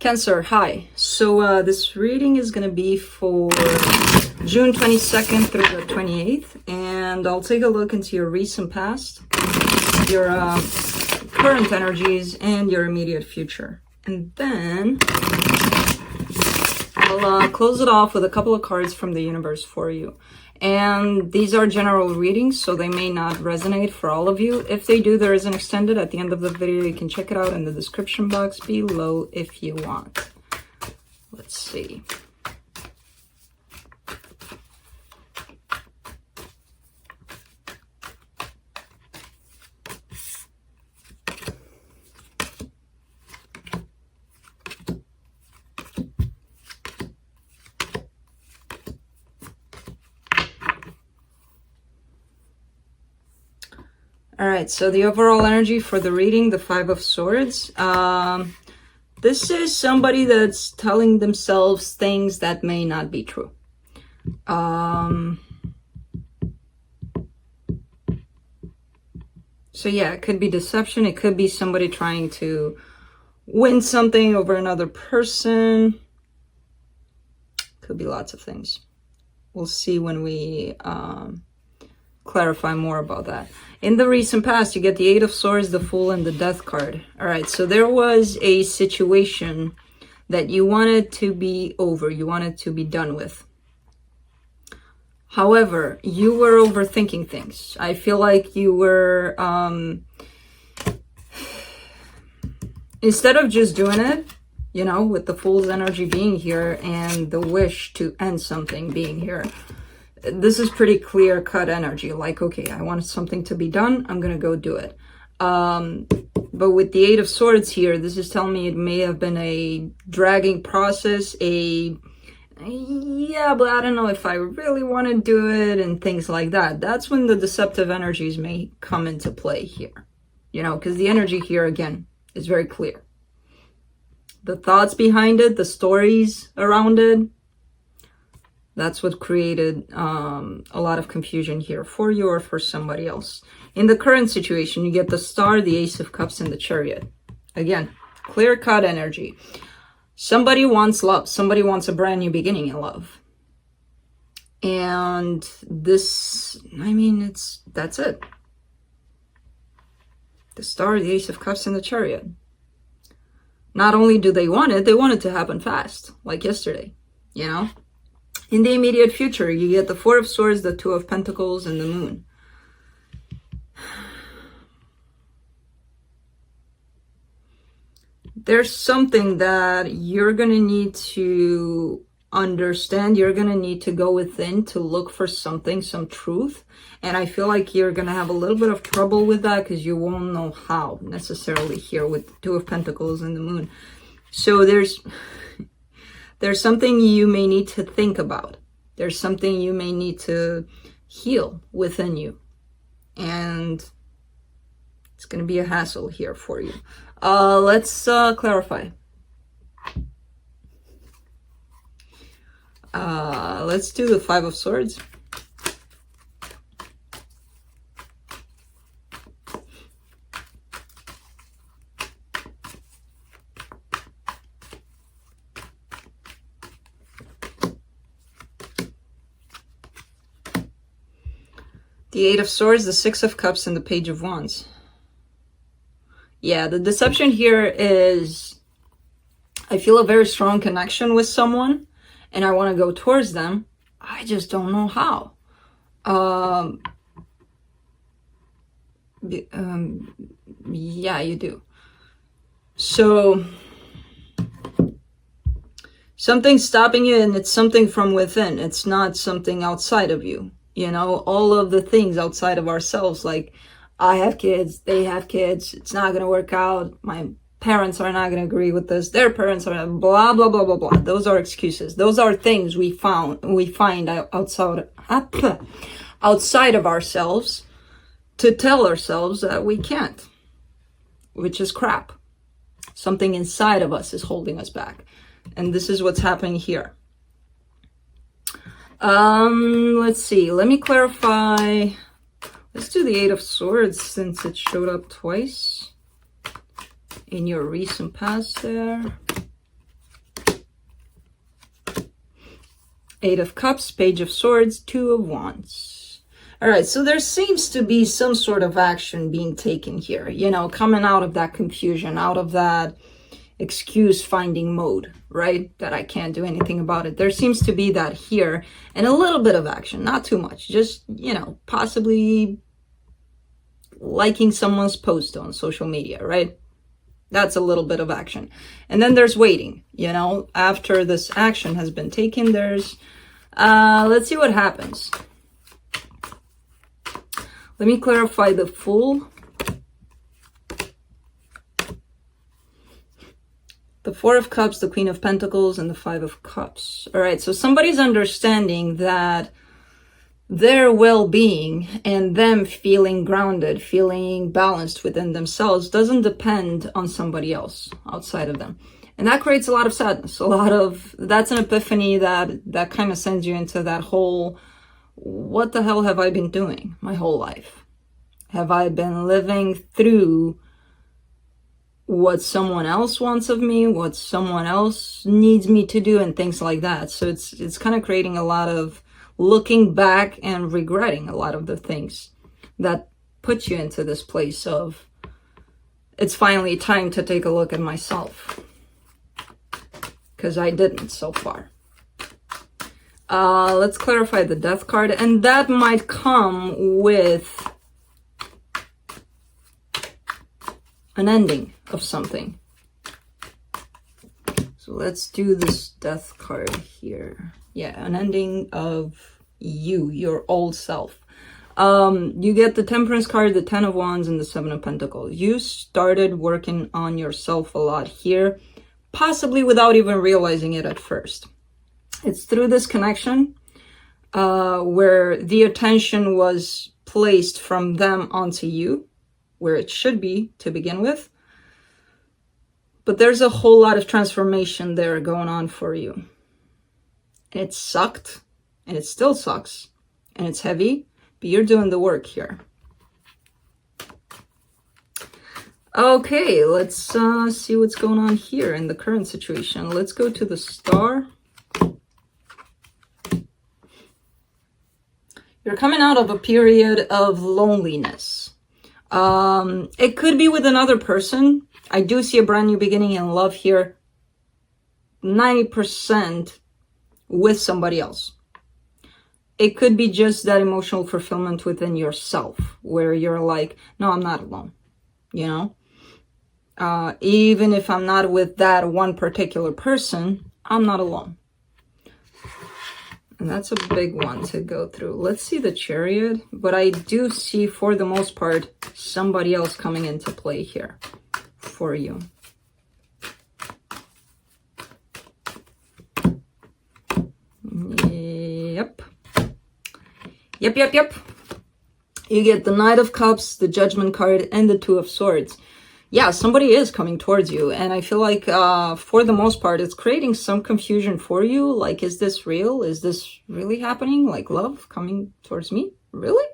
Cancer, hi. So this reading is going to be for June 22nd through the 28th, and I'll take a look into your recent past, your current energies, and your immediate future. And then I'll close it off with a couple of cards from the universe for you. And these are general readings, so they may not resonate for all of you. If they do, there is an extended at the end of the video. You can check it out in the description box below if you want. Let's see. All right, so the overall energy for the reading, the Five of Swords. This is somebody that's telling themselves things that may not be true. So yeah, it could be deception. It could be somebody trying to win something over another person. Could be lots of things. We'll see when we clarify more about that. In the recent past, you get the Eight of Swords, the Fool, and the Death card. All right, so there was a situation that you wanted to be over. You wanted to be done with. However, you were overthinking things. I feel like you were, instead of just doing it, you know, with the Fool's energy being here and the wish to end something being here, this is pretty clear-cut energy. Like, okay, I want something to be done. I'm going to go do it. But with the Eight of Swords here, this is telling me it may have been a dragging process, yeah, but I don't know if I really want to do it and things like that. That's when the deceptive energies may come into play here. You know, because the energy here, again, is very clear. The thoughts behind it, the stories around it, that's what created a lot of confusion here for you or for somebody else. In the current situation, you get the Star, the Ace of Cups, and the Chariot. Again, clear-cut energy. Somebody wants love. Somebody wants a brand new beginning in love. And this, I mean, that's it. The Star, the Ace of Cups, and the Chariot. Not only do they want it to happen fast, like yesterday, you know? In the immediate future, you get the Four of Swords, the Two of Pentacles, and the Moon. There's something that you're going to need to understand. You're going to need to go within to look for something, some truth. And I feel like you're going to have a little bit of trouble with that because you won't know how necessarily here with the Two of Pentacles and the Moon. So there's something you may need to think about. There's something you may need to heal within you. And it's going to be a hassle here for you. Let's clarify. Let's do the Five of Swords. The Eight of Swords, the Six of Cups, and the Page of Wands. Yeah, the deception here is I feel a very strong connection with someone and I want to go towards them. I just don't know how. Yeah, you do. So something's stopping you, and it's something from within. It's not something outside of you. You know, all of the things outside of ourselves, like I have kids, they have kids, it's not going to work out, my parents are not going to agree with this, their parents are blah, blah, blah, blah, blah. Those are excuses. Those are things we find outside of ourselves to tell ourselves that we can't, which is crap. Something inside of us is holding us back. And this is what's happening here. Let's see. Let me clarify. Let's do the Eight of Swords since it showed up twice in your recent past there. Eight of Cups, Page of Swords, Two of Wands. All right, so there seems to be some sort of action being taken here, you know, coming out of that confusion, out of that excuse finding mode, right? That I can't do anything about it. There seems to be that here, and a little bit of action, not too much, just, you know, possibly liking someone's post on social media, right? That's a little bit of action. And then there's waiting, you know, after this action has been taken, there's, let's see what happens. Let me clarify the Fool. The Four of Cups, the Queen of Pentacles, and the Five of Cups. All right, so somebody's understanding that their well-being and them feeling grounded, feeling balanced within themselves doesn't depend on somebody else outside of them. And that creates a lot of sadness, that's an epiphany that kind of sends you into that whole, what the hell have I been doing my whole life? Have I been living through what someone else wants of me, what someone else needs me to do, and things like that? So it's kind of creating a lot of looking back and regretting a lot of the things that put you into this place of, it's finally time to take a look at myself, because I didn't so far. Let's clarify the Death card, and that might come with an ending of something. So let's do this Death card here. Yeah, an ending of you, your old self. You get the Temperance card, the Ten of Wands, and the Seven of Pentacles. You started working on yourself a lot here, possibly without even realizing it at first. It's through this connection where the attention was placed from them onto you, where it should be to begin with. But there's a whole lot of transformation there going on for you. It sucked, and it still sucks, and it's heavy, but you're doing the work here. Okay, let's see what's going on here in the current situation. Let's go to the Star. You're coming out of a period of loneliness. It could be with another person. I do see a brand new beginning in love here. 90% with somebody else. It could be just that emotional fulfillment within yourself, where you're like, no, I'm not alone, you know? Even if I'm not with that one particular person, I'm not alone. And that's a big one to go through. Let's see the Chariot, but I do see, for the most part, somebody else coming into play here for you. Yep. You get the Knight of Cups, the Judgment card, and the Two of Swords. Yeah, somebody is coming towards you, and I feel like for the most part it's creating some confusion for you. Like, is this real? Is this really happening? Like, love coming towards me? Really?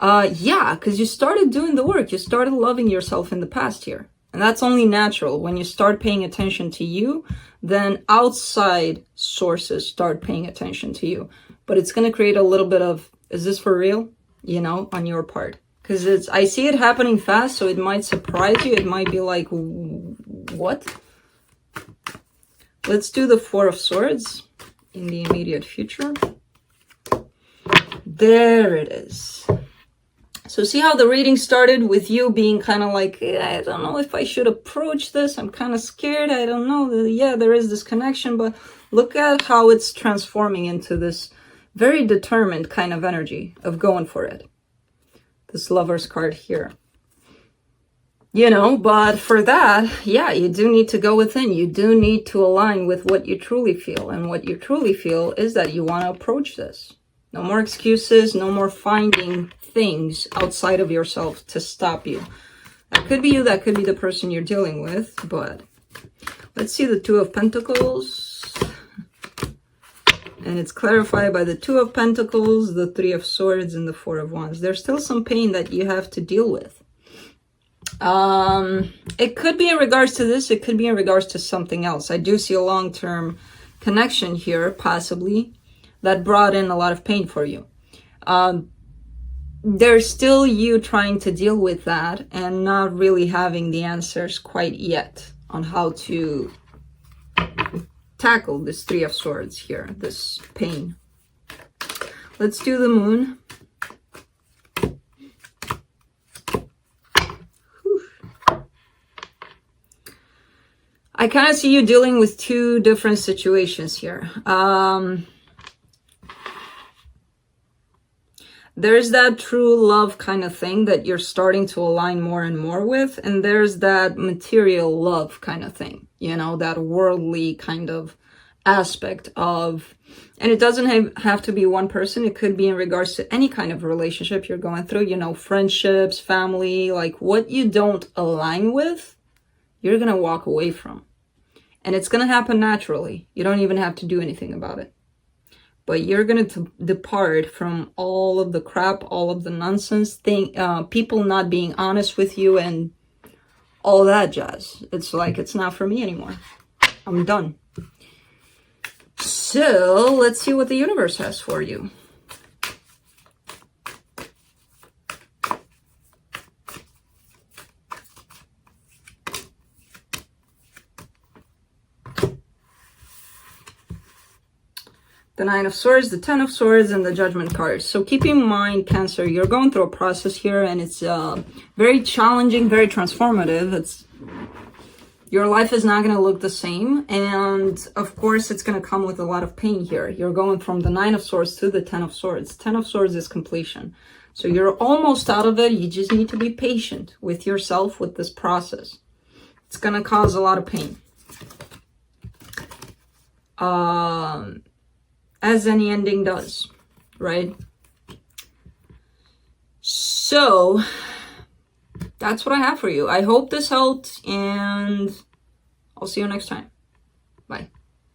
Yeah, because you started doing the work. You started loving yourself in the past here, and that's only natural. When you start paying attention to you, then outside sources start paying attention to you. But it's going to create a little bit of, is this for real? You know, on your part. Because I see it happening fast, so it might surprise you. It might be like, what? Let's do the Four of Swords in the immediate future. There it is. So see how the reading started with you being kind of like, I don't know if I should approach this. I'm kind of scared. I don't know. Yeah, there is this connection, but look at how it's transforming into this very determined kind of energy of going for it. This Lover's card here. You know, but for that, yeah, you do need to go within. You do need to align with what you truly feel. And what you truly feel is that you want to approach this. No more excuses, no more finding things outside of yourself to stop you. That could be you, that could be the person you're dealing with, but let's see the Two of Pentacles. And it's clarified by the Two of Pentacles, the Three of Swords, and the Four of Wands. There's still some pain that you have to deal with. It could be in regards to this. It could be in regards to something else. I do see a long-term connection here, possibly. that brought in a lot of pain for you. There's still you trying to deal with that and not really having the answers quite yet on how to tackle this Three of Swords here, this pain. Let's do the Moon. I kind of see you dealing with two different situations here. There's that true love kind of thing that you're starting to align more and more with. And there's that material love kind of thing, you know, that worldly kind of aspect of, and it doesn't have to be one person. It could be in regards to any kind of relationship you're going through, you know, friendships, family, like what you don't align with, you're going to walk away from. And it's going to happen naturally. You don't even have to do anything about it. But you're going to depart from all of the crap, all of the nonsense thing, people not being honest with you and all that jazz. It's like, it's not for me anymore. I'm done. So let's see what the universe has for you. The Nine of Swords, the Ten of Swords, and the Judgment card. So keep in mind, Cancer, you're going through a process here, and it's very challenging, very transformative. Your life is not going to look the same, and of course, it's going to come with a lot of pain here. You're going from the Nine of Swords to the Ten of Swords. Ten of Swords is completion. So you're almost out of it. You just need to be patient with yourself with this process. It's going to cause a lot of pain. As any ending does, right? So that's what I have for you. I hope this helped, and I'll see you next time. Bye.